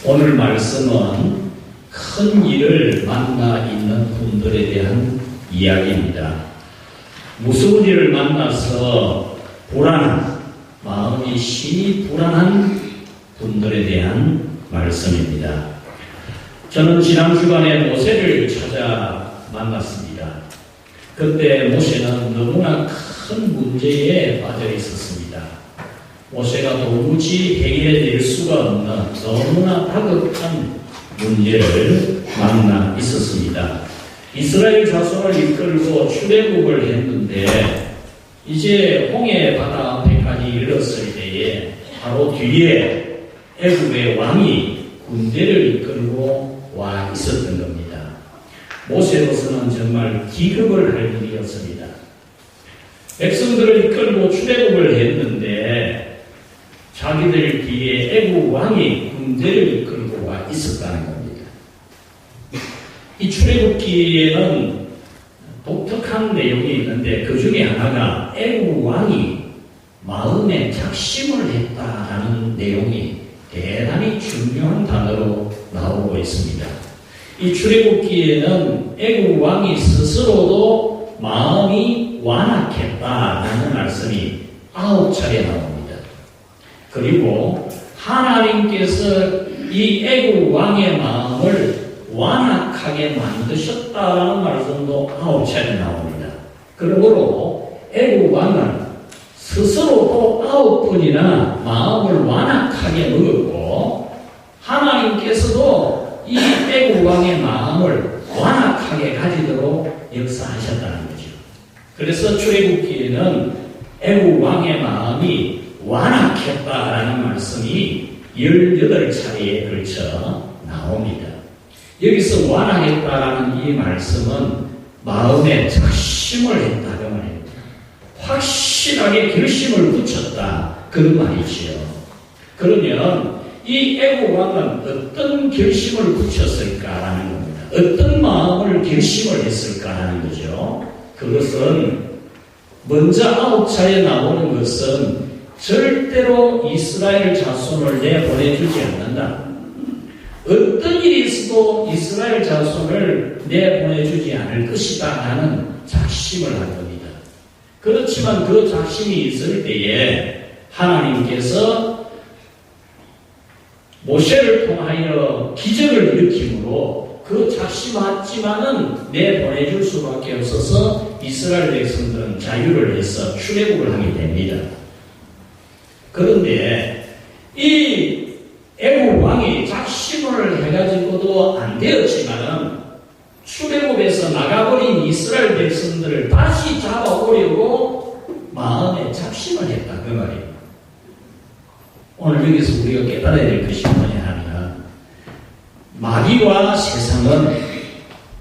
오늘 말씀은 큰 일을 만나 있는 분들에 대한 이야기입니다. 무서운 일을 만나서 불안한, 마음이 심히 불안한 분들에 대한 말씀입니다. 저는 지난 주간에 모세를 찾아 만났습니다. 그때 모세는 너무나 큰 문제에 빠져 있었습니다. 모세가 도무지 해결될 수가 없는 너무나 다급한 문제를 만나 있었습니다. 이스라엘 자손을 이끌고 출애굽을 했는데 이제 홍해 바다 앞에까지 이르렀을 때에 바로 뒤에 애굽의 왕이 군대를 이끌고 와 있었던 겁니다. 모세로서는 정말 기급을 할 일이었습니다. 백성들을 이끌고 출애굽을 했는데 자기들 뒤에 애굽 왕이 군대를 이끌고 와 있었다는 겁니다. 이 출애굽기에는 독특한 내용이 있는데 그 중에 하나가 애굽 왕이 마음에 작심을 했다라는 내용이 대단히 중요한 단어로 나오고 있습니다. 이 출애굽기에는 애굽 왕이 스스로도 마음이 완악했다라는 말씀이 9차례 나옵니다. 그리고 하나님께서 이 애굽 왕의 마음을 완악하게 만드셨다라는 말씀도 9차례 나옵니다. 그러므로 애굽 왕은 스스로도 9번이나 마음을 완악하게 먹었고 하나님께서도 이 애굽 왕의 마음을 완악하게 가지도록 역사하셨다는 거죠. 그래서 출애굽기에는 애굽 왕의 마음이 완악했다라는 말씀이 18차례에 걸쳐 나옵니다. 여기서 완악했다라는 이 말씀은 마음에 작심을 했다 그 말입니다. 확실하게 결심을 붙였다 그런 말이지요. 그러면 이 애굽 왕은 어떤 결심을 붙였을까라는 겁니다. 어떤 마음을 결심을 했을까라는 거죠. 그것은 먼저 9차례 나오는 것은 절대로 이스라엘 자손을 내보내주지 않는다. 어떤 일이 있어도 이스라엘 자손을 내보내주지 않을 것이다 라는 작심을 한 겁니다. 그렇지만 그 작심이 있을 때에 하나님께서 모세를 통하여 기적을 일으킴으로 그 작심했지만은 내보내줄 수밖에 없어서 이스라엘 백성들은 자유를 해서 출애굽을 하게 됩니다. 그런데 이 애굽 왕이 작심을 해가지고도 안 되었지만은 출애굽에서 나가버린 이스라엘 백성들을 다시 잡아오려고 마음에 작심을 했다 그 말이에요. 오늘 여기서 우리가 깨달아야 될 것이 뭐냐 하면 마귀와 세상은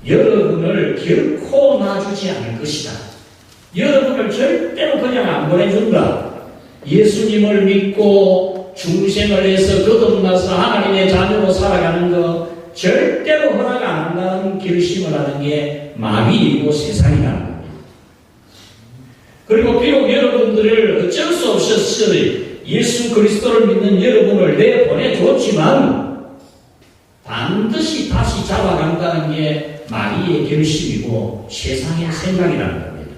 여러분을 결코 놔주지 않을 것이다. 여러분을 절대로 그냥 안 보내준다. 예수님을 믿고 중생을 해서 거듭나서 하나님의 자녀로 살아가는 것 절대로 허락 안 한다는 결심을 하는 게 마귀이고 세상이라는 겁니다. 그리고 비록 여러분들을 어쩔 수 없이 예수 그리스도를 믿는 여러분을 내보내줬지만 반드시 다시 잡아간다는 게 마귀의 결심이고 세상의 생각이라는 겁니다.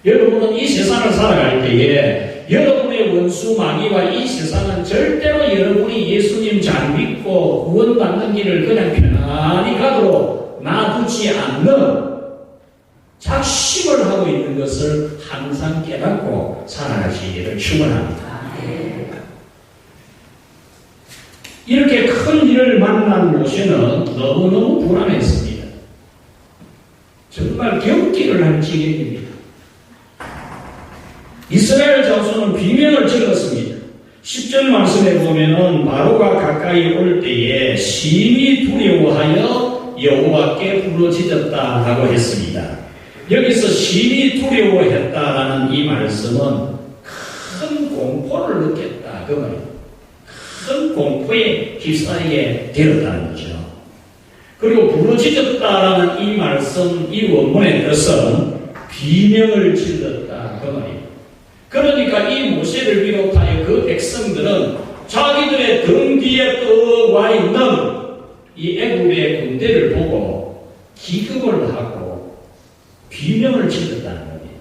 여러분은 이 세상을 살아갈 때에 여러분의 원수 마귀와 이 세상은 절대로 여러분이 예수님 잘 믿고 구원받는 길을 그냥 편안히 가도록 놔두지 않는 작심을 하고 있는 것을 항상 깨닫고 살아가시기를 축원합니다. 이렇게 큰 일을 만난 모세는 너무너무 불안했습니다. 정말 경기를 할 지경입니다. 이스라엘 자손은 비명을 질렀습니다. 10절 말씀에 보면은 바로가 가까이 올 때에 심히 두려워하여 여호와께 부르짖었다라고 했습니다. 여기서 심히 두려워했다라는 이 말씀은 큰 공포를 느꼈다 그 말입니다. 큰 공포에 휩싸이게 되었다는 거죠. 그리고 부르짖었다라는 이 말씀, 이 원문의 뜻은 비명을 질렀다 그 말입니다. 그러니까 이 모세를 비롯하여 그 백성들은 자기들의 등 뒤에 또 와 있는 이 애굽의 군대를 보고 기겁을 하고 비명을 질렀다는 겁니다.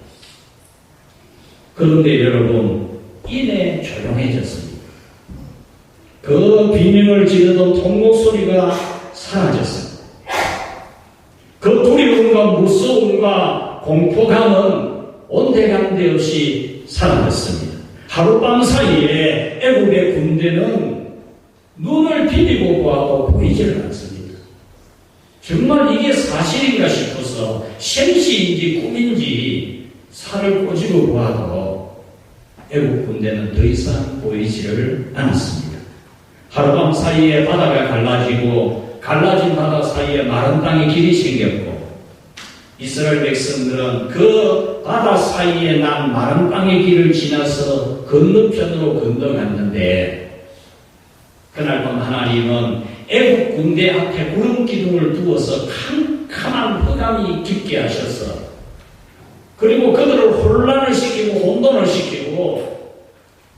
그런데 여러분, 이내 조용해졌습니다. 그 비명을 지르던 통곡소리가 사라졌습니다. 그 두려움과 무서움과 공포감은 온데간데 없이 사라졌습니다. 하룻밤 사이에 애굽의 군대는 눈을 비비고 보아도 보이지를 않습니다. 정말 이게 사실인가 싶어서 셈시인지 꿈인지 살을 꼬집어 보아도 애국 군대는 더 이상 보이지를 않았습니다. 하룻밤 사이에 바다가 갈라지고 갈라진 바다 사이에 마른 땅의 길이 생겼고 이스라엘 백성들은 그 바다 사이에 난 마른 땅의 길을 지나서 건너편으로 건너갔는데 그날 밤 하나님은 애국 군대 앞에 구름 기둥을 두어서 캄캄한 흑암이 깊게 하셔서 그리고 그들을 혼란을 시키고 혼돈을 시키고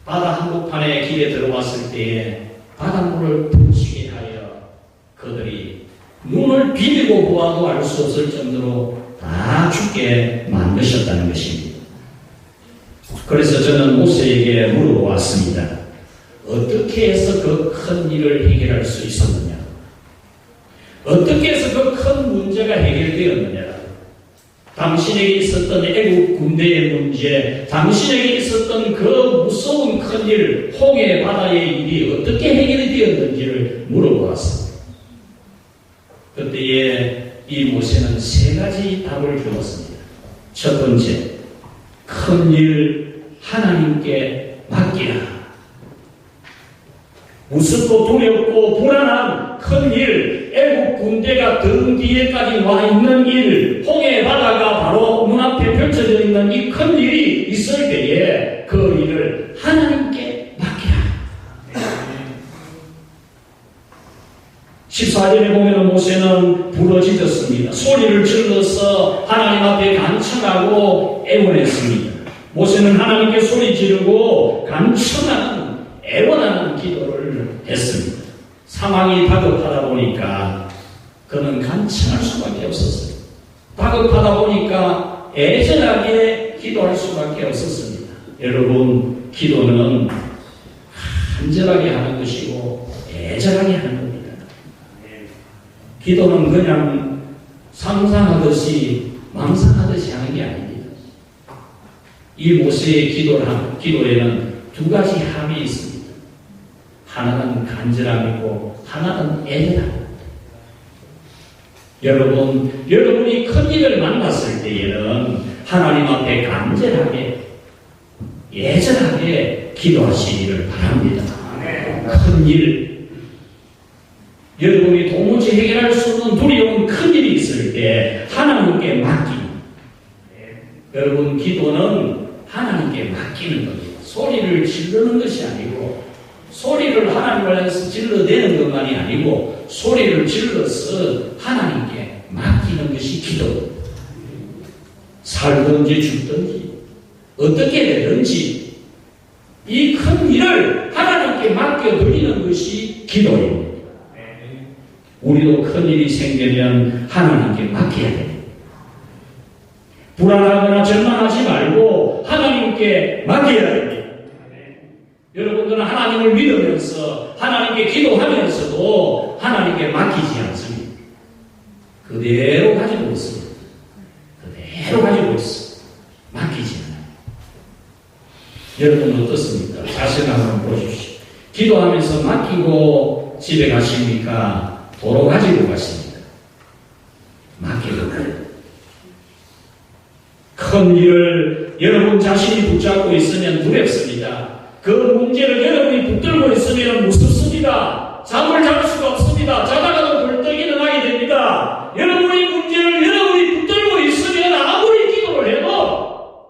바다 한복판의 길에 들어왔을 때에 바닷물을 뿜치게 하여 그들이 눈을 비비고 보아도 알 수 없을 정도로 다 죽게 만드셨다는 것입니다. 그래서 저는 모세에게 물어보았습니다. 어떻게 해서 그 큰 일을 해결할 수 있었느냐? 어떻게 해서 그 큰 문제가 해결되었느냐? 당신에게 있었던 애국 군대의 문제, 당신에게 있었던 그 무서운 큰 일, 홍해 바다의 일이 어떻게 해결이 되었는지를 물어보았습니다. 그때에 이 모세는 세 가지 답을 주었습니다. 첫 번째, 큰 일 하나님께 맡기라. 무섭고 두렵고 불안한 큰 일, 애국 군대가 등 뒤에까지 와 있는 일, 홍해 바다가 바로 눈앞에 펼쳐져 있는 이 큰 일이 있을 때에 그 일을 하나님께 맡기라. 14절에 보면 모세는 부러지졌습니다. 소리를 질러서 하나님 앞에 간청하고 애원했습니다. 모세는 하나님께 소리 지르고 간청하는 애원하는 기도를 했습니다. 상황이 다급하다 보니까 그는 간청할 수밖에 없었어요. 다급하다 보니까 애절하게 기도할 수밖에 없었습니다. 여러분, 기도는 간절하게 하는 것이고 애절하게 하는 겁니다. 기도는 그냥 상상하듯이 망상하듯이 하는 게 아닙니다. 이 모세의 기도에는 두 가지 함이 있습니다. 하나는 간절함이고 하나는 애절함입니다. 여러분이 큰 일을 만났을 때에는 하나님 앞에 간절하게 애절하게 기도하시기를 바랍니다. 큰 일, 여러분이 도무지 해결할 수 없는 두려운 큰 일이 있을 때 하나님께 맡기는, 여러분 기도는 하나님께 맡기는 겁니다. 소리를 지르는 것이 아니고 소리를 하나님을 해서 질러대는 것만이 아니고 소리를 질러서 하나님께 맡기는 것이 기도입니다. 살든지 죽든지 어떻게 되든지 이 큰 일을 하나님께 맡겨드리는 것이 기도입니다. 우리도 큰 일이 생기면 하나님께 맡겨야 됩니다. 불안하거나 절망하지 말고 하나님께 맡겨야 됩니다. 여러분들은 하나님을 믿으면서 하나님께 기도하면서도 하나님께 맡기지 않습니다. 그대로 가지고 있습니다. 그대로 가지고 있습니다. 맡기지 않아요. 여러분은 어떻습니까? 자신 한번 보십시오. 기도하면서 맡기고 집에 가십니까? 도로 가지고 가십니까? 맡기고 가요. 큰 일을 여러분 자신이 붙잡고 있으면 두렵습니다. 그 문제를 여러분이 붙들고 있으면 무섭습니다. 잠을 잘 수가 없습니다. 자다가도 벌떡 일어나게 됩니다. 여러분의 문제를 여러분이 붙들고 있으면 아무리 기도를 해도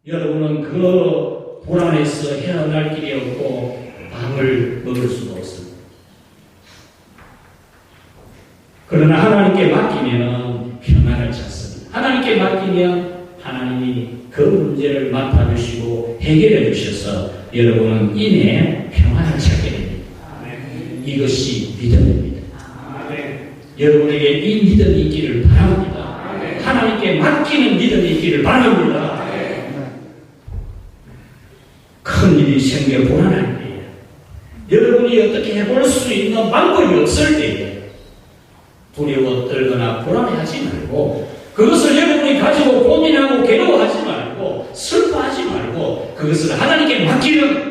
여러분은 그 불안에서 헤어날 길이 없고 밥을 먹을 수가 없습니다. 그러나 하나님께 맡기면 평안을 찾습니다. 하나님께 맡기면 하나님이 그 문제를 맡아주시고 해결해 주셔서 여러분은 이내 평안을 찾게 됩니다. 이것이 믿음입니다. 여러분에게 이 믿음이 있기를 바랍니다. 하나님께 맡기는 믿음이 있기를 바랍니다. 큰일이 생겨 불안할 때에, 여러분이 어떻게 해볼 수 있는 방법이 없을 때에 두려워 떨거나 불안해하지 말고, 그것을 여러분이 가지고 고민하고 괴로워하지 말고 슬퍼하지 말고 그것을 하나님께 맡기는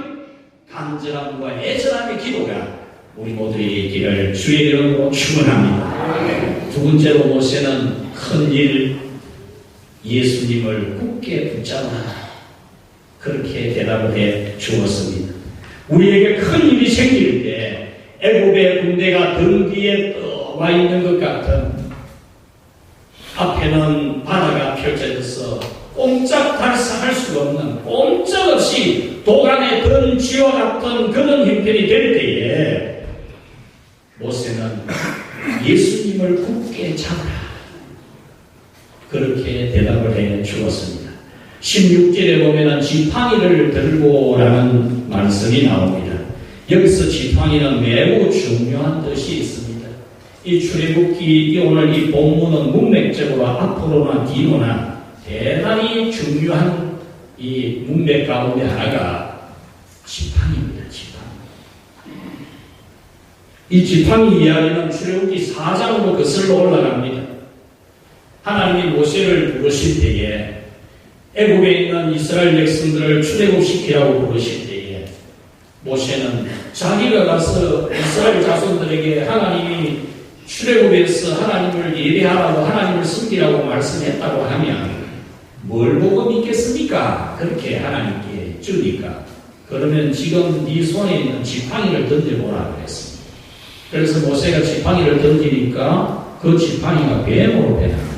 간절함과 애절함의 기도가 우리 모두에게 있기를 주의 이름으로 축원합니다. 두 번째로 모세는 큰 일, 예수님을 굳게 붙잡아라, 그렇게 대답을 해 주었습니다. 우리에게 큰 일이 생길 때 애굽의 군대가 등 뒤에 떠와 있는 것 같은, 앞에는 바다가 펼쳐져서 꼼짝달싹할 수가 없는, 꼼짝없이 도간에 든 쥐와 같은 그런 형편이 될 때에 모세는 예수님을 굳게 잡아라, 그렇게 대답을 해 주었습니다. 16절에 보면은 지팡이를 들고라는 말씀이 나옵니다. 여기서 지팡이는 매우 중요한 뜻이 있습니다. 이 출애굽기 오늘 이 본문은 문맥적으로 앞으로나 뒤로나 대단히 중요한 이 문맥 가운데 하나가 지팡이입니다. 이 지팡이 이야기는 출애굽기 4장으로 거슬러 올라갑니다. 하나님이 모세를 부르실 때에, 애굽에 있는 이스라엘 백성들을 출애굽시키라고 부르실 때에 모세는 자기가 가서 이스라엘 자손들에게 하나님이 출애굽에서 하나님을 예배하라고, 하나님을 섬기라고 말씀했다고 하면 뭘 보고 믿겠습니까? 그렇게 하나님께 주니까, 그러면 지금 네 손에 있는 지팡이를 던져보라 그랬습니다. 그래서 모세가 지팡이를 던지니까 그 지팡이가 뱀으로 변합니다.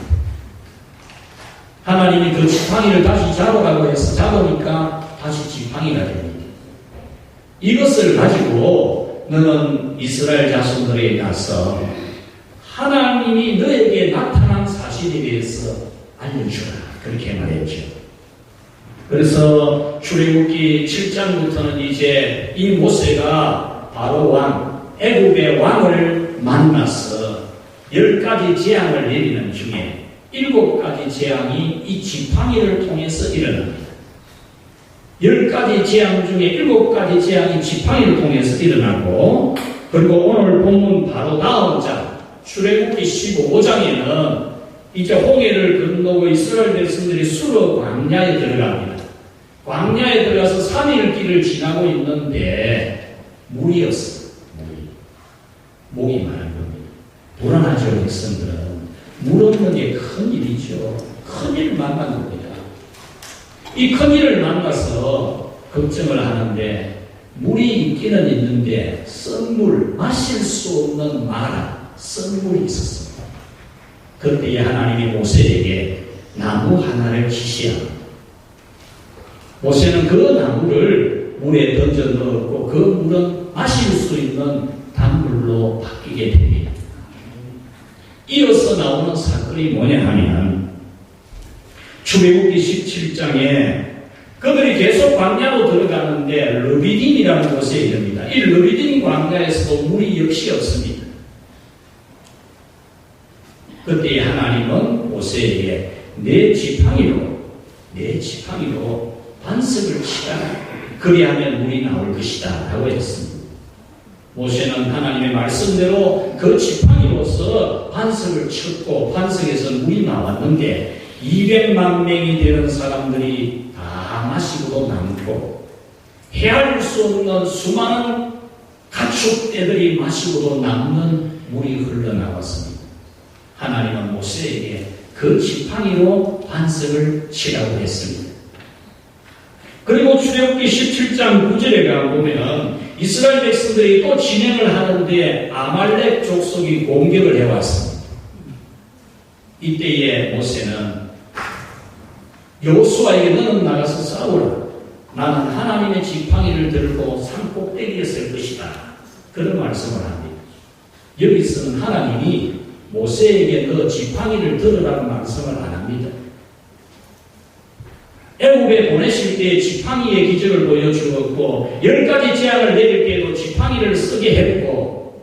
하나님이 그 지팡이를 다시 잡으라고 해서 잡으니까 다시 지팡이가 됩니다. 이것을 가지고 너는 이스라엘 자손들에게 가서 하나님이 너에게 나타난 사실에 대해서 알려주라, 그렇게 말했죠. 그래서 출애굽기 7장부터는 이제 이 모세가 바로 왕, 애굽의 왕을 만나서 10가지 재앙을 내리는 중에 7가지 재앙이 이 지팡이를 통해서 일어납니다. 10가지 재앙 중에 7가지 재앙이 지팡이를 통해서 일어나고, 그리고 오늘 본문 바로 다음 장 출애굽기 15장에는 이제 홍해를 건너고 이스라엘 백성들이 수르 광야에 들어갑니다. 광야에 들어가서 3일 길을 지나고 있는데 물이 없습니다. 목이 마른 겁니다. 불안하죠, 백성들은. 물 없는 게 큰일이죠. 큰일을 만난 겁니다. 이 큰일을 만나서 걱정을 하는데, 물이 있기는 있는데 썩물, 마실 수 없는 마라, 썩물이 있었습니다. 그때 하나님이 모세에게 나무 하나를 지시합니다. 모세는 그 나무를 물에 던져 넣었고 그 물은 마실 수 있는 단물로 바뀌게 됩니다. 이어서 나오는 사건이 뭐냐 하면, 출애굽기 17장에 그들이 계속 광야로 들어가는데 르비딤이라는 곳에 이릅니다. 이 르비딤 광야에서도 물이 역시 없습니다. 그때 하나님은 모세에게 내 지팡이로 반석을 치라, 그리하면 물이 나올 것이다 라고 했습니다. 모세는 하나님의 말씀대로 그 지팡이로서 반석을 쳤고 반석에서 물이 나왔는데 200만 명이 되는 사람들이 다 마시고도 남고, 헤아릴 수 없는 수많은 가축떼들이 마시고도 남는 물이 흘러나왔습니다. 하나님은 모세에게 그 지팡이로 반석을 치라고 했습니다. 그리고 출애굽기 17장 9절에 가보면 이스라엘 백성들이 또 진행을 하는데 아말렉 족속이 공격을 해왔습니다. 이때에 모세는 여호수아에게 너는 나가서 싸우라. 나는 하나님의 지팡이를 들고 산 꼭대기에 설 것이다. 그런 말씀을 합니다. 여기서는 하나님이 모세에게 너 지팡이를 들으라는 말씀을 안 합니다. 애굽에 보내실 때 지팡이의 기적을 보여주었고 10가지 재앙을 내릴 때에도 지팡이를 쓰게 했고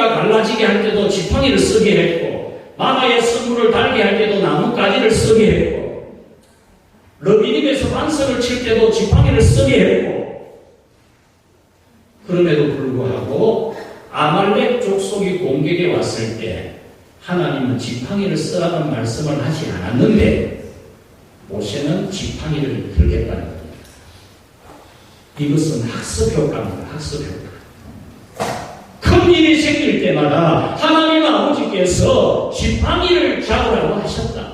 홍해가 갈라지게 할 때도 지팡이를 쓰게 했고, 마마의 선물을 달게 할 때도 나뭇가지를 쓰게 했고, 러비딤에서 반석을 칠 때도 지팡이를 쓰게 했고, 그럼에도 불구하고 아말렉 족속이 공격에 왔을 때 하나님은 지팡이를 쓰라는 말씀을 하지 않았는데 모세는 지팡이를 들겠다는 겁니다. 이것은 학습 효과입니다. 학습 효과. 큰 일이 생길 때마다 하나님 아버지께서 지팡이를 잡으라고 하셨다.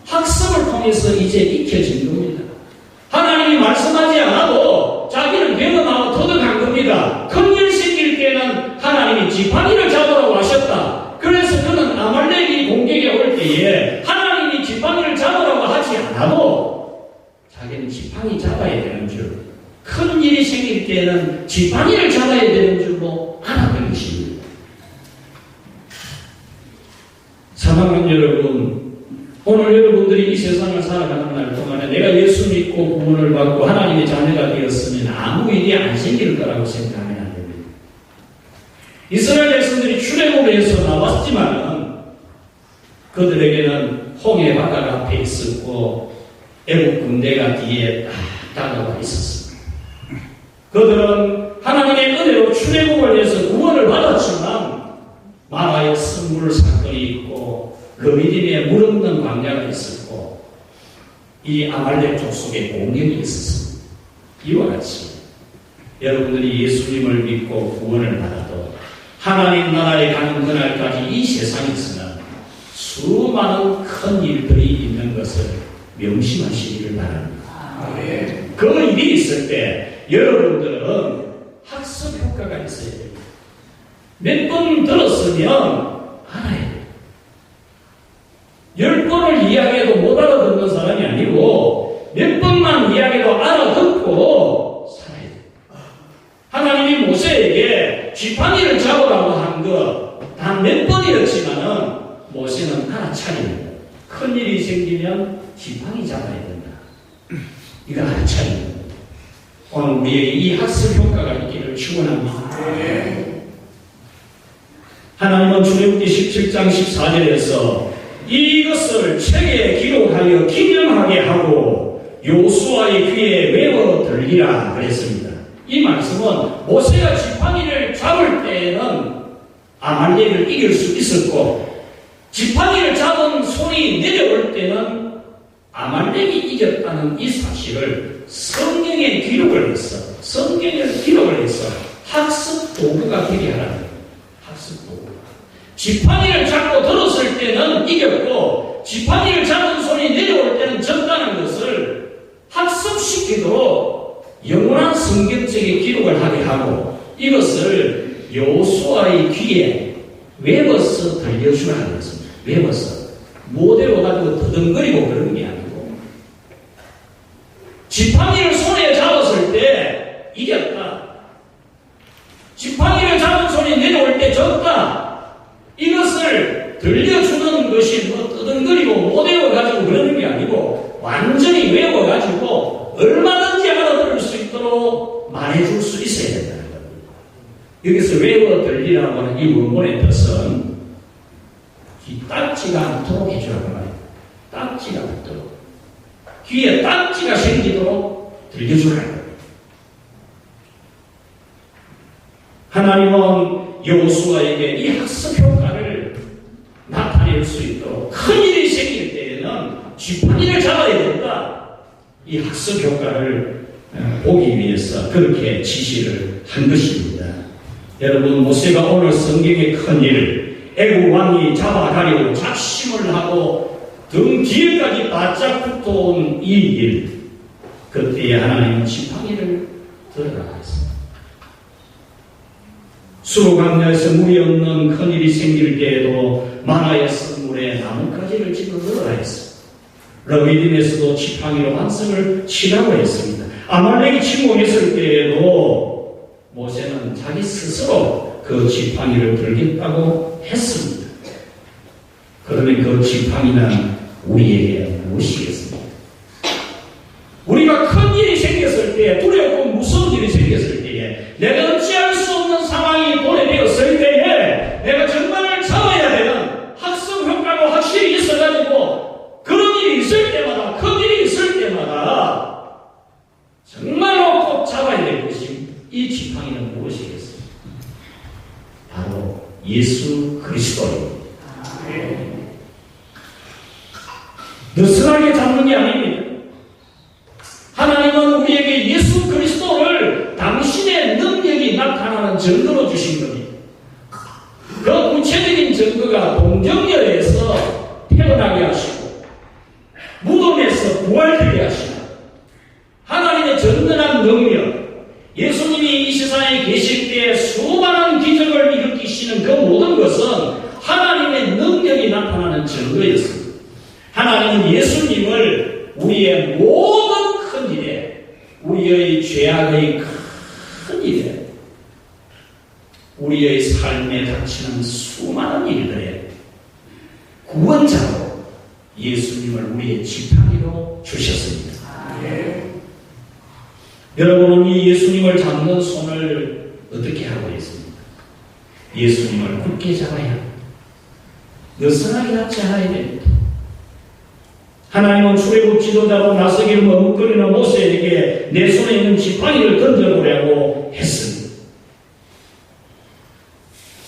학습을 통해서 이제 익혀진 겁니다. 하나님이 말씀하지 않아도 자기는 경험하고 터득한 겁니다. 큰 일 생길 때는 하나님이 지팡이를 잡으라고 하셨다. 그래서 그는 아말렉이 공격에 올 때에 하나님이 지팡이를 잡으라고 하지 않아도 자기는 지팡이 잡아야 되는 줄, 큰 일이 생길 때는 지팡이를 잡아야 되는 줄로 알았던 것입니다. 사랑하는 여러분, 오늘 여러분들이 이 세상을 살아가는 날 동안에 내가 예수 믿고 구원을 받고 하나님의 자녀가 되었으면 아무 일이 안 생길 거라고 생각하면 안 됩니다. 이스라엘 백성들이 출애굽에서 나왔지만 그들에게는 홍해 바다가 앞에 있었고 애국 군대가 뒤에 다가와 있었습니다. 그들은 하나님의 은혜로 출애굽을 해서 구원을 받았지만 마라의 선물 사건이 있고 러비딤에 물 없는 광야가 있었고 이 아말렉 족속의 공격이 있었습니다. 이와 같이 여러분들이 예수님을 믿고 구원을 받아도 하나님 나라에 가는 그날까지 이 세상에서는 수많은 큰 일들이 있는 것을 명심하시기를 바랍니다. 그 일이 있을 때 여러분들은 학습 효과가 있어야 됩니다. 몇 번 들었으면 알아야 돼요. 10번을 이야기해도 못 알아듣는 사람이 아니고 몇 번만 이야기해도 알아듣고 살아야 돼요. 하나님이 모세에게 지팡이를 잡으라고 한 것 단 몇 번이었지만은 모세는 알아차립니다. 큰 일이 생기면 지팡이 잡아야 된다. 이거 알아차립니다. 오늘 우리에게 이 학습 효과가 있기를 축원합니다. 하나님은 출애굽기 17장 14절에서 이것을 책에 기록하여 기념하게 하고 요수아의 귀에 외워 들리라 그랬습니다. 이 말씀은 모세가 지팡이를 잡을 때에는 아말렉을 이길 수 있었고 지팡이를 잡은 손이 내려올 때는 아말렉이 이겼다는 이 사실을 성경에 기록을 했어. 성경에 기록을 해서 학습 도구가 되게 하라는 학습 도구. 지팡이를 잡고 들었을 때는 이겼고 지팡이를 잡은 손이 내려올 때는 졌다는 것을 학습시키도록 영원한 성경책에 기록을 하게 하고 이것을 여호수아의 귀에 외워서 들려주라는 것입니다. 외워서 못 외워가지고 더듬거리고 그러는 게 아니고 지팡이를 손에 잡았을 때 이겼다. 지팡이를 잡은 손이 내려올 때 졌다. 이것을 들려주는 것이 뭐 뜨등거리고 못 외워가지고 그러는 게 아니고 완전히 외워가지고 얼마든지 알아들을 수 있도록 말해줄 수 있어야 된다는 겁니다. 여기서 외워 들리라고 하는 이 원문의 뜻은 귀 딱지가 않도록 해주라고 말입니다. 딱지가 않도록. 귀에 딱지가 생기도록 들려주라는 겁니다. 하나님은 여호수아에게 이 학습 효과를 나타낼 수 있도록 큰 일이 생길 때에는 지팡이를 잡아야 된다. 이 학습 효과를 보기 위해서 그렇게 지시를 한 것입니다. 여러분 모세가 오늘 성경의 큰 일을 애국 왕이 잡아가려고 작심을 하고 등 뒤에까지 바짝 붙어온 이 일, 그때에 하나님은 지팡이를 들어라 했습니다. 수로강야에서 물이 없는 큰일이 생길 때에도 마나의 선물에 나뭇가지를 집어넣으라 했습니다. 러비딤에서도 지팡이로 반석을 치라고 했습니다. 아말렉이 침공했을 때에도 모세는 자기 스스로 그 지팡이를 들겠다고 했습니다. 그러면 그 지팡이는 우리에게 무엇이겠습니까? 우리가 큰 일이 생겼을 때, 두렵고 무서운 일이 생겼을 때에, 내가 어찌할 수 없는 상황이 도래되었을 때에 지팡이는 무엇이겠습니까? 바로 예수 그리스도입니다. 느슨하게 잡는 게 아닙니다. 하나님은 우리에게 예수 그리스도를 당신의 능력이 나타나는 증거로 주신 겁니다. 그 구체적인 증거가 동정녀에서 태어나게 하시고 무덤에서 부활되게 하시고 하나님의 전능한 능력, 예수님이 이 세상에 계실 때 수많은 기적을 일으키시는 그 모든 것은 하나님의 능력이 나타나는 증거였습니다. 하나님은 예수님을 우리의 모든 큰 일에, 우리의 죄악의 큰 일에, 우리의 삶에 닥치는 수많은 일들에 구원자로 예수님을 우리의 지팡이로 주셨습니다. 여러분은 이 예수님을 잡는 손을 어떻게 하고 있습니까? 예수님을 굳게 잡아야 합니다. 느슨하게 잡지 않아야 됩니다. 하나님은 출애굽 지도자로 나서기를 머뭇거리는 모세에게 내 손에 있는 지팡이를 던져보라고 했습니다.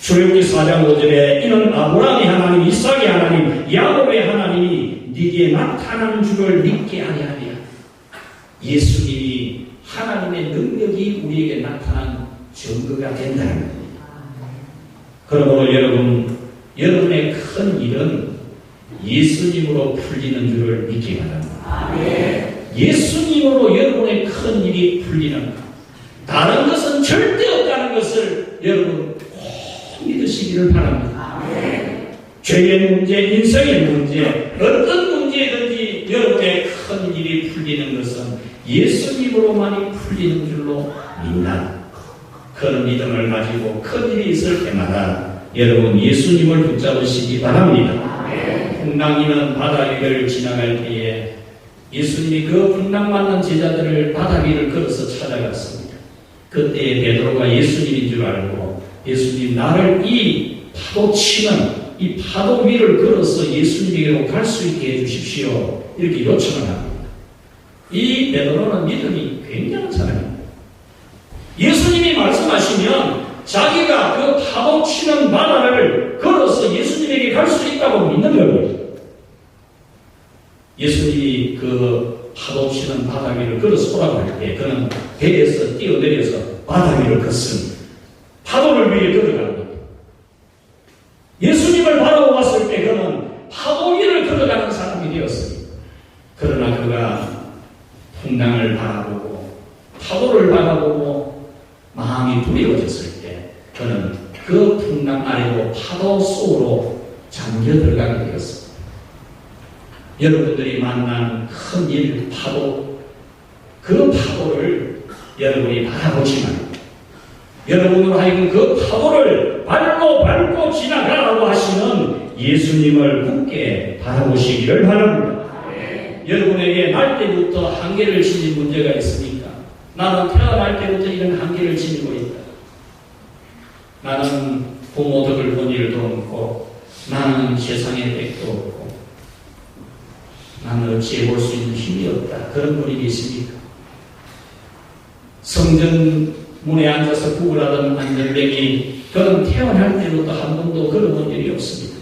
출애굽기 4장 5절에 이는 아브라함의 하나님, 이삭의 하나님, 야곱의 하나님이 네게 나타나는 줄을 믿게 하려 하랴. 예수님이 하나님의 능력이 우리에게 나타난 증거가 된다는 겁니다. 그러므로 여러분의 큰 일은 예수님으로 풀리는 줄을 믿기 바랍니다. 예수님으로 여러분의 큰 일이 풀리는 것, 다른 것은 절대 없다는 것을 여러분 꼭 믿으시기를 바랍니다. 죄의 문제, 인생의 문제, 어떤 문제든지 여러분의 큰 일이 풀리는 것은 예수님으로만이 풀리는 줄로 믿나. 그런 믿음을 가지고 큰 일이 있을 때마다 여러분 예수님을 붙잡으시기 바랍니다. 풍랑이는 바다 위를 지나갈 때에 예수님이 그 풍랑 맞는 제자들을 바다 위를 걸어서 찾아갔습니다. 그때 베드로가 예수님인 줄 알고 예수님 나를 이 파도 치는 이 파도 위를 걸어서 예수님에게로 갈 수 있게 해주십시오. 이렇게 요청을 합니다. 이 베드로는 믿음이 굉장한 사람입니다. 예수님이 말씀하시면 자기가 그 파도 치는 바다를 걸어서 예수님에게 갈 수 있다고 믿는 겁니다. 예수님이 그 파도 치는 바다 위를 걸어서 오라고 할 때 그는 배에서 뛰어내려서 바다 위를 걷습니다. 파도를 위해 걸어갑니다. 예수님을 바라보았을 때 그는 파도 위를 걸어가는 사람이 되었습니다. 그러나 그가 풍랑을 바라보고 파도를 바라보고 마음이 두려워졌을 때 그는 그 풍랑 아래로 파도 속으로 잠겨 들어가게 되었습니다. 여러분들이 만난 큰 일, 파도, 그 파도를 여러분이 바라보지만 여러분으로 하여금 그 파도를 발로 밟고 지나가라고 하시는 예수님을 굳게 바라보시기를 바랍니다. 여러분에게 날 때부터 한계를 지닌 문제가 있습니까? 나는 태어날 때부터 이런 한계를 지니고 있다. 나는 부모 덕을 본 일도 없고 나는 세상에 백도 없고 나는 어찌해 볼 수 있는 힘이 없다. 그런 분이 계십니까? 성전문에 앉아서 구걸하던 안전뱅이 그는 태어날 때부터 한 번도 걸어본 일이 없습니다.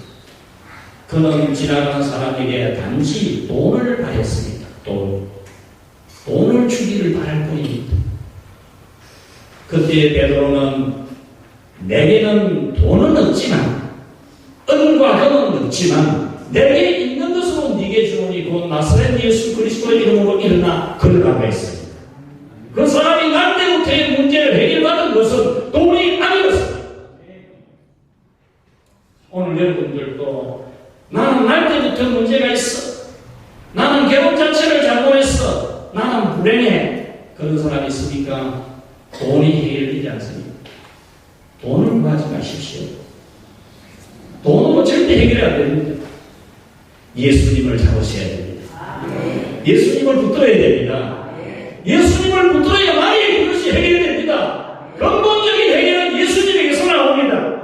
그는 지나가는 사람에게 단지 돈을 바랬습니다. 돈을 주기를 바랄 뿐입니다. 그때 베드로는 내게는 돈은 없지만 은과 금은 없지만 내게 있는 것으로 네게 주오니 곧 나사렛 예수 그리스도의 이름으로 일어나 걸으라고 했습니다. 그 사람이 날 때부터의 문제를 해결받은 것은 돈이 아니었습니다. 오늘 여러분들도 나는 날 때부터 문제가 있어. 나는 결혼 자체를 잘못했어. 나는 불행해. 그런 사람이 있으니까 돈이 해결되지 않습니다. 돈을 구하지 마십시오. 돈으로 절대 해결이 안 됩니다. 예수님을 잡으셔야 됩니다. 예수님을 붙들어야 됩니다. 예수님을 붙들어야만이 그것이 해결됩니다. 근본적인 해결은 예수님에게서 나옵니다.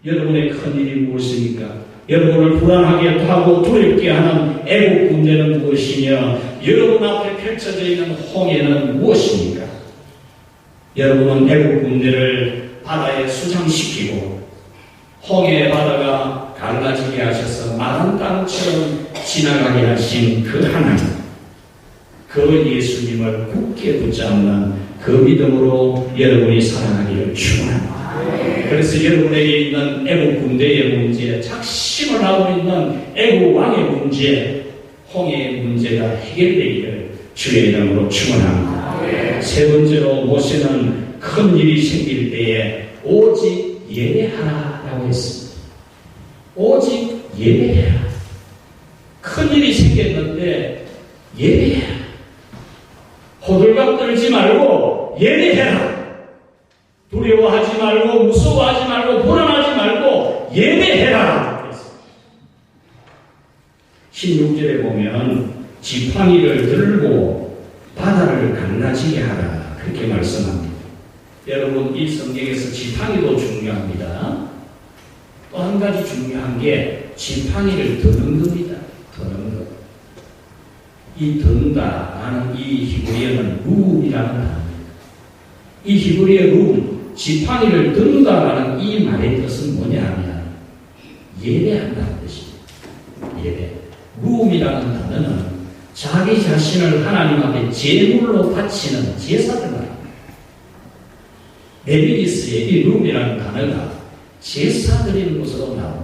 여러분의 큰일이 무엇입니까? 여러분을 불안하게 하고 두렵게 하는 애국 문제는 무엇이며 여러분 앞에 펼쳐져 있는 홍해는 무엇입니까? 여러분은 애국 군대를 바다에 수장시키고 홍해 바다가 갈라지게 하셔서 마른 땅처럼 지나가게 하신 그 하나님, 그 예수님을 굳게 붙잡는 그 믿음으로 여러분이 살아가기를 축원합니다. 그래서 여러분에게 있는 애국 군대의 문제, 작심을 하고 있는 애국 왕의 문제, 홍해의 문제가 해결되기를 주의 이름으로 축원합니다. 세 번째로 모세는 큰 일이 생길 때에 오직 예배하라라고 했습니다. 오직 예배해라. 큰 일이 생겼는데 예배해라. 호들갑 떨지 말고 예배해라. 두려워하지 말고 무서워하지 말고 불안하지 말고 예배해라. 16절에 보면 지팡이를 들고 바다를 갈라지게 하라. 그렇게 말씀합니다. 여러분, 이 성경에서 지팡이도 중요합니다. 또 한 가지 중요한 게 지팡이를 드는 겁니다. 드는 것. 이 든다라는 이 히브리어는 룸이라는 단어입니다. 이 히브리어 룸, 지팡이를 든다라는 이 말의 뜻은 뭐냐면 예배한다는 뜻입니다. 예배. 룸이라는 단어는 자기 자신을 하나님 앞에 제물로 바치는 제사들 말입니다. 레비기스의 이 룸이라는 단어가 제사 드리는 곳으로 나옵니다.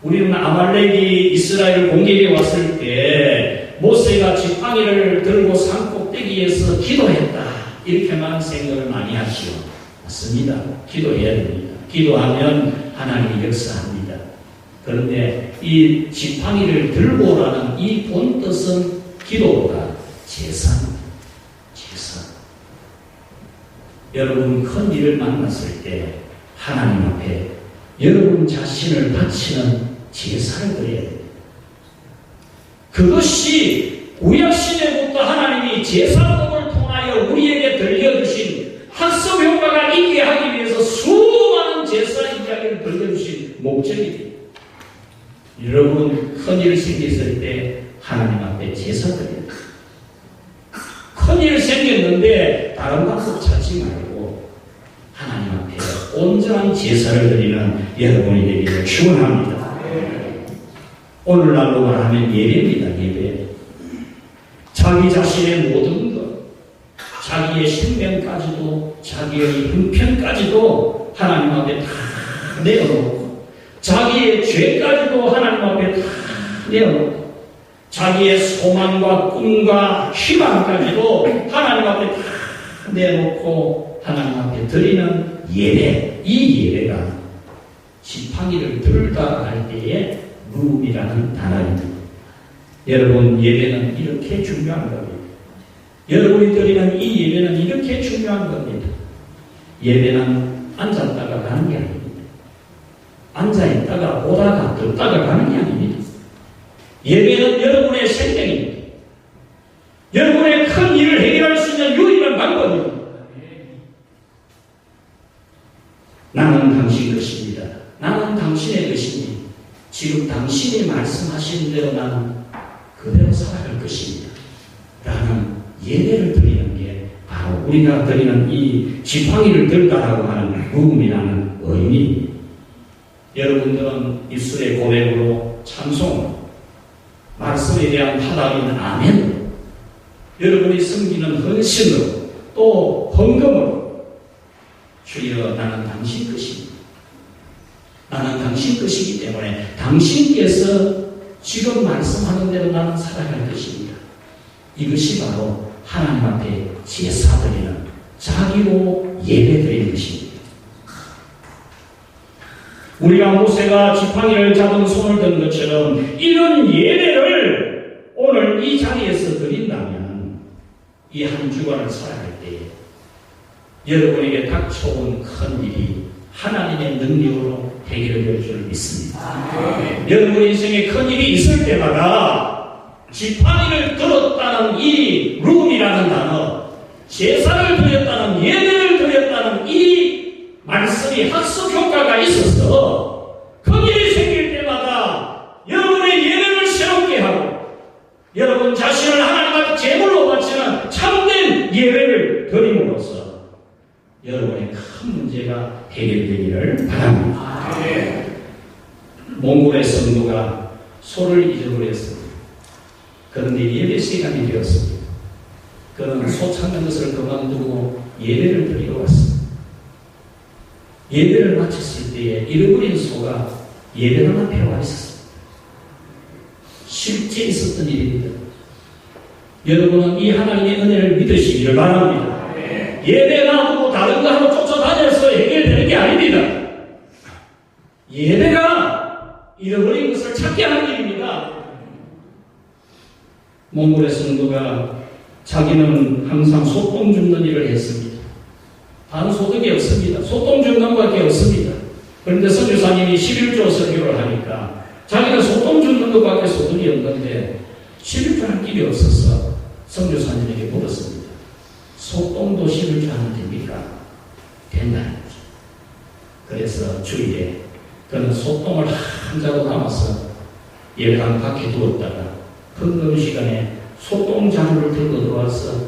우리는 아말렉이 이스라엘 공격에 왔을 때 모세가 지팡이를 들고 산 꼭대기에서 기도했다. 이렇게만 생각을 많이 하시오. 맞습니다. 기도해야 됩니다. 기도하면 하나님이 역사합니다. 그런데 이 지팡이를 들고라는 이 본뜻은 기도보다 제사입니다. 제사. 여러분 큰 일을 만났을 때 하나님 앞에 여러분 자신을 바치는 제사를 드려야 됩니다. 그것이 구약시대부터 하나님이 제사법을 통하여 우리에게 들려주신 학습 효과가 있게 하기 위해서 수많은 제사 이야기를 들려주신 목적입니다. 여러분 큰일 생겼을 때 하나님 앞에 제사 드려야 됩니다. 큰일 생겼는데 다른 방법 찾지 말고 하나님 앞에 온전한 제사를 드리는 여러분이 되기를 축원합니다. 오늘날로 말하면 예배입니다. 예배. 자기 자신의 모든 것, 자기의 생명까지도, 자기의 형편까지도 하나님 앞에 다 내어놓고, 자기의 죄까지도 하나님 앞에 다 내어놓고, 자기의 소망과 꿈과 희망까지도 하나님 앞에 다 내놓고 하나님 앞에 드리는 예배. 이 예배가 지팡이를 들다 할 때에 룸이라는 단어입니다. 여러분 예배는 이렇게 중요한 겁니다. 여러분이 드리는 이 예배는 이렇게 중요한 겁니다. 예배는 앉았다가 가는 게 아닙니다. 앉아있다가 오다가 듣다가 가는 게 아닙니다. 예배는 여러분의 생명입니다. 여러분의 큰 일을 해결할 수 있는 유일한 방법입니다. 나는 당신 것입니다. 나는 당신의 것입니다. 지금 당신이 말씀하신 대로 나는 그대로 살아갈 것입니다. 라는 예배를 드리는 게 바로 우리가 드리는 이 지팡이를 들다라고 하는 룸이라는 의미입니다. 여러분들은 입술의 고백으로 찬송, 말씀에 대한 화답인 아멘, 여러분이 섬기는 헌신으로 또 헌금으로 주여 나는 당신 것입니다. 나는 당신 것이기 때문에 당신께서 지금 말씀하는 대로 나는 살아갈 것입니다. 이것이 바로 하나님 앞에 제사드리는 자기로 예배드리는 것입니다. 우리가 모세가 지팡이를 잡은 손을 든 것처럼 이런 예배를 오늘 이 자리에서 드린다면 이 한 주간을 살아갈 때에 여러분에게 닥쳐온 큰 일이 하나님의 능력으로 해결될 줄 믿습니다. 여러분 인생에 큰 일이 있을 때마다 지팡이를 들었다는 이 룸이라는 단어, 제사를 드렸다는, 예배를 드렸다는 이 말씀이 학습 효과가 있어서 큰 일이 생길 때마다 여러분의 예배를 새롭게 하고 여러분 자신을 하나님 앞에 제물로 바치는 참된 예배를 드림으로써 여러분의 큰 문제가 해결되기를 바랍니다. 몽골의 성도가 소를 잊어버렸습니다. 그런데 예배 시간이 되었습니다. 그는 소 찾는 것을 그만두고 예배를 드리러 왔습니다. 예배를 마쳤을 때에 잃어버린 소가 예배당 앞에 와 있었습니다. 실제 있었던 일입니다. 여러분은 이 하나님의 은혜를 믿으시기를 바랍니다. 예배 놔두고 다른 거 하러 쫓아다녀서 해결되는 게 아닙니다. 예배가 잃어버린 것을 찾게 하는 일입니다. 몽골의 성도가 자기는 항상 소똥 줍는 일을 했습니다. 다른 소득이 없습니다. 소똥 줍는 것밖에 없습니다. 그런데 선교사님이 11조 설교를 하니까 자기는 소똥 줍는 것밖에 소득이 없는데 11조는 길이 없어서 선교사님에게 물었습니다. 소똥도 11조 하면 됩니까? 된다는 거죠. 그래서 주일에 그는 소똥을 한 자루 담아서 예배당 밖에 두었다가 흥금 시간에 소똥 잔을 들고 들어와서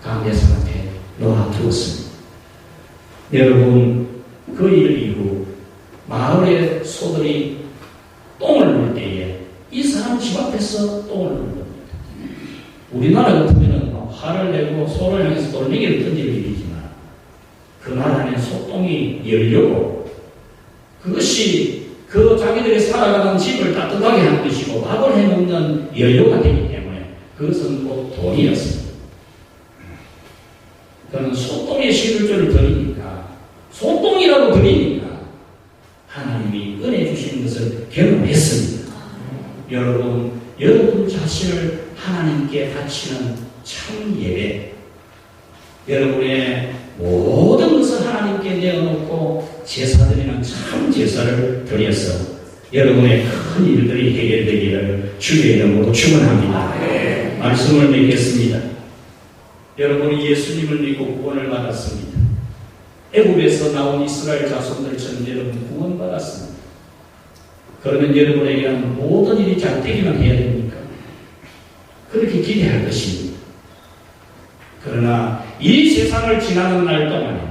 강대상 앞에 놓아두었습니다. 여러분, 그 일 이후 마을의 소들이 똥을 누를 때에 이 사람 집 앞에서 똥을 누는 겁니다. 우리나라 같으면 화를 내고 소를 향해서 돌멩이를 던질 일이지만 그 나라는 소똥이 열려고 그것이 그 자기들이 살아가는 집을 따뜻하게 하는 것이고 밥을 해먹는 연료가 되기 때문에 그것은 꼭 돈이었습니다. 그는 소똥의 11조를 드리니까 소똥이라도 드리니까 하나님이 은혜 주시는 것을 경험했습니다. 여러분 자신을 하나님께 바치는 참 예배, 여러분의 모든 것을 하나님께 내어놓고 제사드리는 참 제사를 드려서 여러분의 큰 일들이 해결되기를 주의 이름으로 축원합니다. 말씀을 맺겠습니다. 여러분이 예수님을 믿고 구원을 받았습니다. 애굽에서 나온 이스라엘 자손들처럼 여러분 구원받았습니다. 그러면 여러분에게는 모든 일이 잘 되기만 해야 됩니까? 그렇게 기대할 것입니다. 그러나 이 세상을 지나는 날 동안에는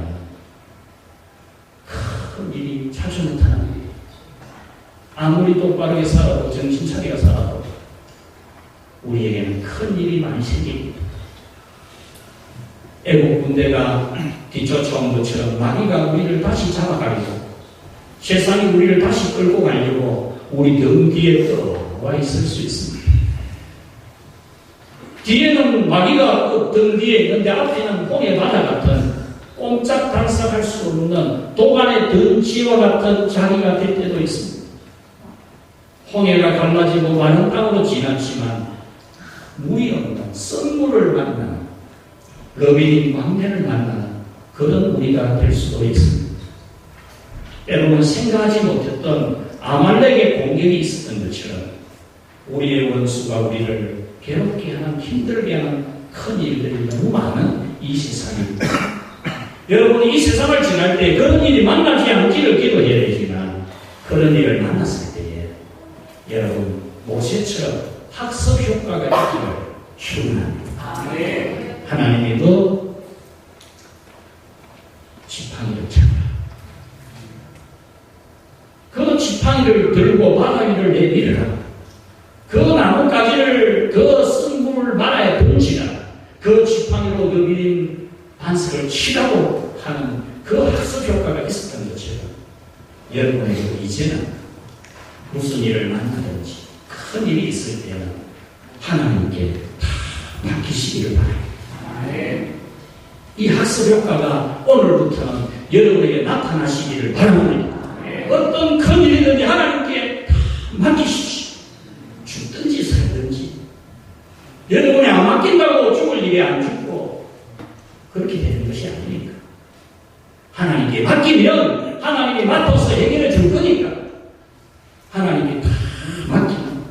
큰 일이 자주 나타납니다. 아무리 똑바르게 살아도 정신 차리게 살아도 우리에게는 큰 일이 많이 생깁니다. 애국 군대가 뒤쫓아온 것처럼 마귀가 우리를 다시 잡아가려고 세상이 우리를 다시 끌고 가려고 우리 등 뒤에 떠와 있을 수 있습니다. 뒤에는 마귀가 등 뒤에 있는데 앞에는 홍해 바다 같은 꼼짝달싹할 수 없는 도간의 덩치와 같은 자리가 될 때도 있습니다. 홍해가 갈라지고 마른 땅으로 지났지만 물이 없는 썬물을 만나는 러비린 광야를 만나는 그런 우리가 될 수도 있습니다. 여러분 생각하지 못했던 아말렉의 공격이 있었던 것처럼 우리의 원수가 우리를 괴롭게 하는 힘들게 하는 큰 일들이 너무 많은 이 세상입니다. 여러분이 이 세상을 지날 때 그런 일이 만나지 않기를 기도해야 되지만 그런 일을 만났을 때에 여러분 모세처럼 학습 효과가 있기를 축원합니다. 하나님이 너 지팡이를 잡아 그 지팡이를 들고 바다 위를 내밀으라. 그 나뭇가지를 그 쓴물을 말아야 던지라. 그 지팡이로 여긴 반석을 치라고 하는 그 학습 효과가 있었던 것처럼 여러분에게도 이제는 무슨 일을 만나든지 큰 일이 있을 때는 하나님께 다 맡기시기를 바랍니다. 이 학습 효과가 오늘부터는 여러분에게 나타나시기를 바랍니다. 어떤 큰 일이든지 하나님께 다 맡기십시오. 죽든지 살든지 여러분이 안 맡긴다고 죽을 일이 안 죽고 그렇게 되는 것이 아니니까 하나님께 맡기면 하나님이 맡아서 해결해 줄 거니까 하나님께 다 맡기는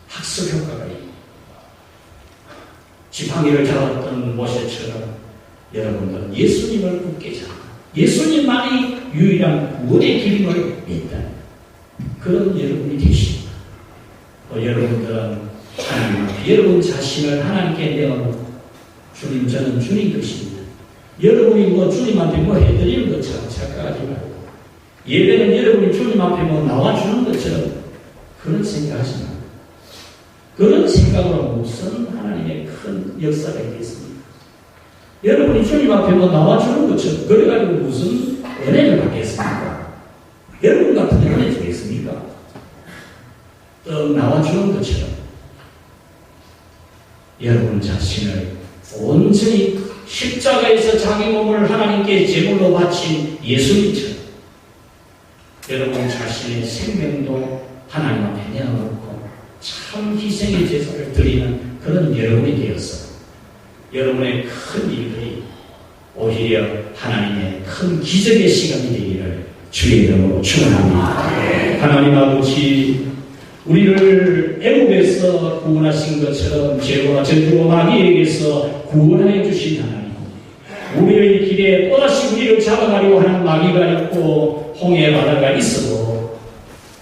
학습 효과가 있고 지팡이를 잡았던 모세처럼 여러분들 예수님을 굳게 잡아 예수님만이 유일한 구원의 길임을 믿다. 그런 여러분이 되십니다. 여러분들은 하나님 앞에 여러분 자신을 하나님께 내어놓고 주님 저는 주님 것입니다. 여러분이 주님한테 예배는 여러분이 주님 앞에 뭐 나와주는 것처럼 그런 생각하지 마. 그런 생각으로 무슨 하나님의 큰 역사가 있겠습니까? 여러분이 주님 앞에 뭐 나와주는 것처럼 그래가지고 무슨 은혜를 받겠습니까? 여러분 같은 은혜 주겠습니까? 떡 나와주는 것처럼 여러분 자신을 온전히 십자가에서 자기 몸을 하나님께 제물로 바친 예수님처럼 여러분 자신의 생명도 하나님 앞에 내어놓고 참 희생의 제사를 드리는 그런 여러분이 되어서 여러분의 큰 일들이 오히려 하나님의 큰 기적의 시간이 되기를 주의 이름으로 축원합니다. 하나님 아버지, 우리를 애굽에서 구원하신 것처럼 죄와 저주와 마귀에게서 구원하여 주신 하나님, 우리의 길에 또다시 우리를 잡아가려고 하는 마귀가 있고 홍해 바다가 있어도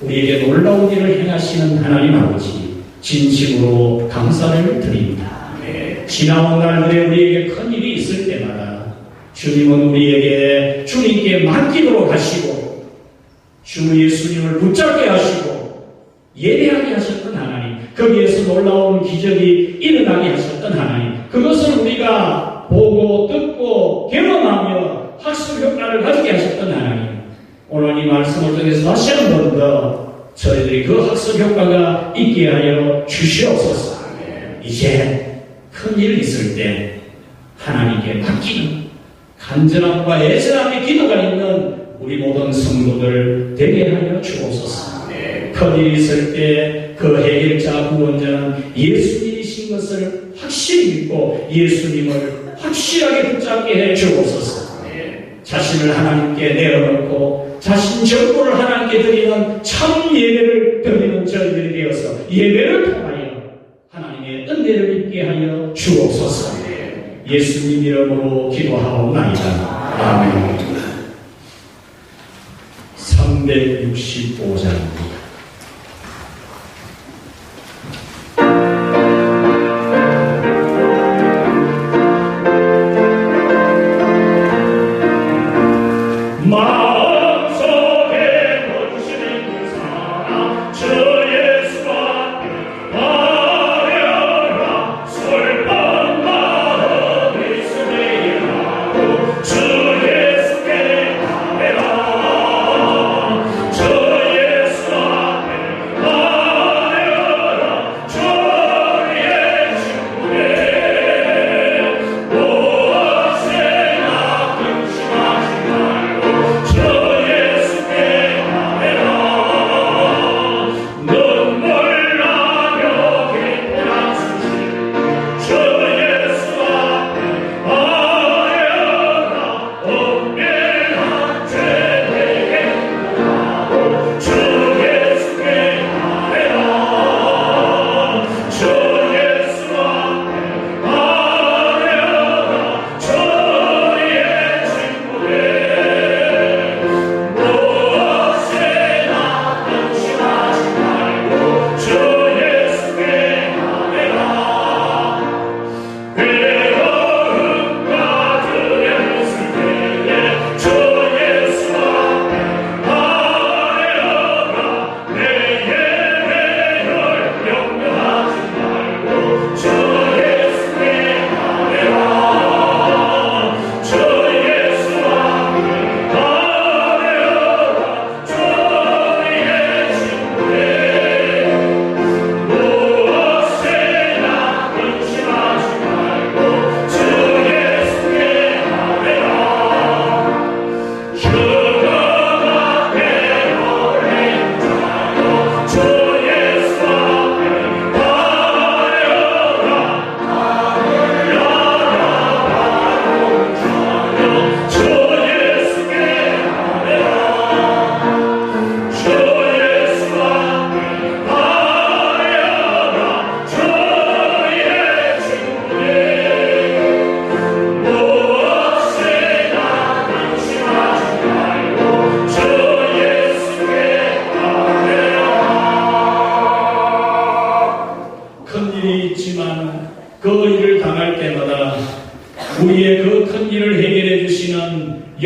우리에게 놀라운 일을 행하시는 하나님 아버지, 진심으로 감사를 드립니다. 지나온 날들에 우리에게 큰 일이 있을 때마다 주님은 우리에게 주님께 맡기도록 하시고 주 예수님을 붙잡게 하시고 예배하게 하셨던 하나님, 거기에서 놀라운 기적이 일어나게 하셨던 하나님, 그것을 우리가 보고 듣고 경험하며 학습 효과를 가지게 하셨던 하나님, 오늘 이 말씀을 통해서 다시 한 번 더 저희들이 그 학습 효과가 있게 하여 주시옵소서. 이제 큰일 있을 때 하나님께 맡기는 간절함과 애절함의 기도가 있는 우리 모든 성도들 되게 하여 주옵소서. 큰일 있을 때 그 해결자 구원자는 예수님이신 것을 확실히 믿고 예수님을 확실하게 붙잡게 해 주옵소서. 자신을 하나님께 내어놓고 자신 전부를 하나님께 드리는 참 예배를 드리는 저희들이 되어서 예배를 통하여 하나님의 은혜를 입게 하여 주옵소서. 예수님 이름으로 기도하옵나이다. 아멘. 365장입니다.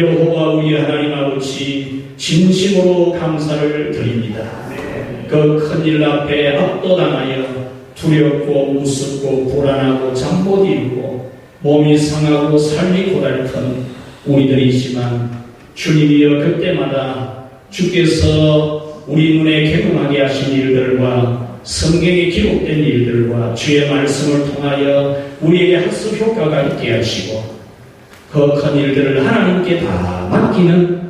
여호와 우리 하나님 아버지 진심으로 감사를 드립니다. 그 큰일 앞에 압도당하여 두렵고 무섭고 불안하고 잠 못 이루고 몸이 상하고 삶이 고달픈 우리들이지만 주님이여 그때마다 주께서 우리 눈에 개봉하게 하신 일들과 성경에 기록된 일들과 주의 말씀을 통하여 우리에게 학습 효과가 있게 하시고 그 큰 일들을 하나님께 다 맡기는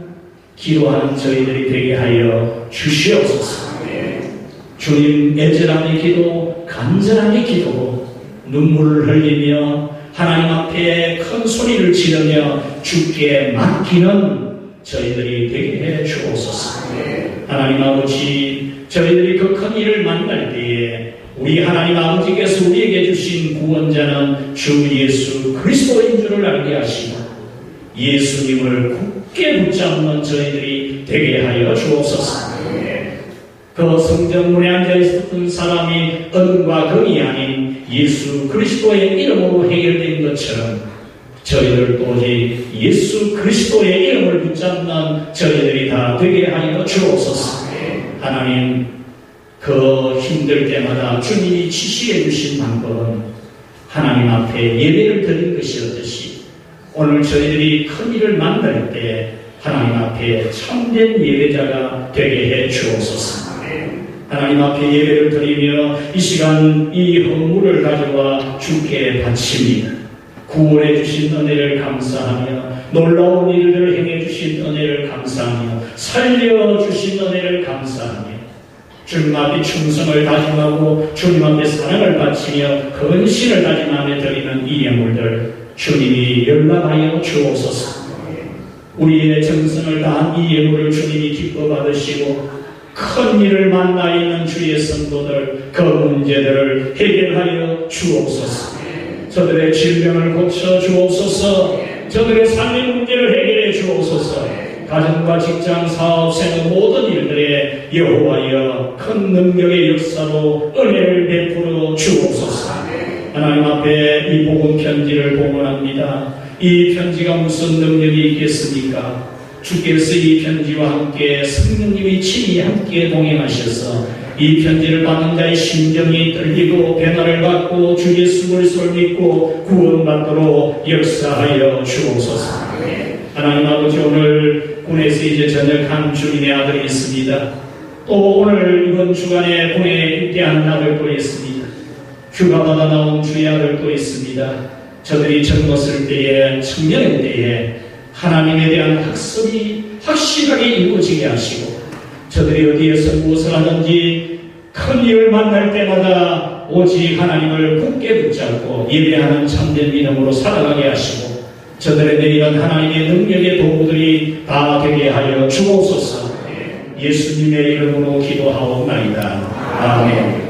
기도하는 저희들이 되게 하여 주시옵소서. 주님 애절함의 기도, 간절함의 기도로 눈물을 흘리며 하나님 앞에 큰 소리를 지르며 주께 맡기는 저희들이 되게 해 주옵소서. 하나님 아버지, 저희들이 그 큰 일을 만날 때에 우리 하나님 아버지께서 우리에게 주신 구원자는 주 예수 그리스도인 줄을 알게 하시고 예수님을 굳게 붙잡는 저희들이 되게 하여 주옵소서. 그 성전문에 앉아있었던 사람이 은과 금이 아닌 예수 그리스도의 이름으로 해결된 것처럼 저희들 또한 예수 그리스도의 이름을 붙잡는 저희들이 다 되게 하여 주옵소서. 하나님, 그 힘들 때마다 주님이 지시해 주신 방법은 하나님 앞에 예배를 드린 것이었듯이 오늘 저희들이 큰 일을 만날 때 하나님 앞에 참된 예배자가 되게 해 주옵소서. 하나님 앞에 예배를 드리며 이 시간 이 헌물을 가져와 주께 바칩니다. 구원해 주신 은혜를 감사하며 놀라운 일들을 행해 주신 은혜를 감사하며 살려주신 은혜를 감사하며 주님 앞에 충성을 다짐하고 주님 앞에 사랑을 바치며 근신을 다짐하며 드리는 이 예물들 주님이 연락하여 주옵소서. 우리의 정성을 다한 이 예물을 주님이 기뻐 받으시고 큰 일을 만나 있는 주의 성도들 그 문제들을 해결하여 주옵소서. 저들의 질병을 고쳐 주옵소서. 저들의 삶의 문제를 해결해 주옵소서. 가정과 직장, 사업, 생업 모든 일들에 여호와여 큰 능력의 역사로 은혜를 베풀어 주옵소서. 하나님 앞에 이 복음 편지를 봉헌합니다. 이 편지가 무슨 능력이 있겠습니까? 주께서 이 편지와 함께 성령님이 친히 함께 동행하셔서 이 편지를 받는 자의 심정이 떨리고 변화를 받고 주 예수 그리스도를 믿고 구원받도록 역사하여 주옵소서. 하나님 아버지, 오늘 군에서 이제 전역한 주님의 아들이 있습니다. 또 오늘 이번 주간에 군에 입대한 아들도 있습니다. 휴가 받아 나온 주의 아들도 있습니다. 저들이 젊었을 때에 청년일 때에 하나님에 대한 학습이 확실하게 이루어지게 하시고 저들이 어디에서 무엇을 하든지 큰 일을 만날 때마다 오직 하나님을 굳게 붙잡고 예배하는 참된 믿음으로 살아가게 하시고 저들의 내일은 하나님의 능력의 도구들이 다 되게 하여 주옵소서. 예수님의 이름으로 기도하옵나이다. 아멘.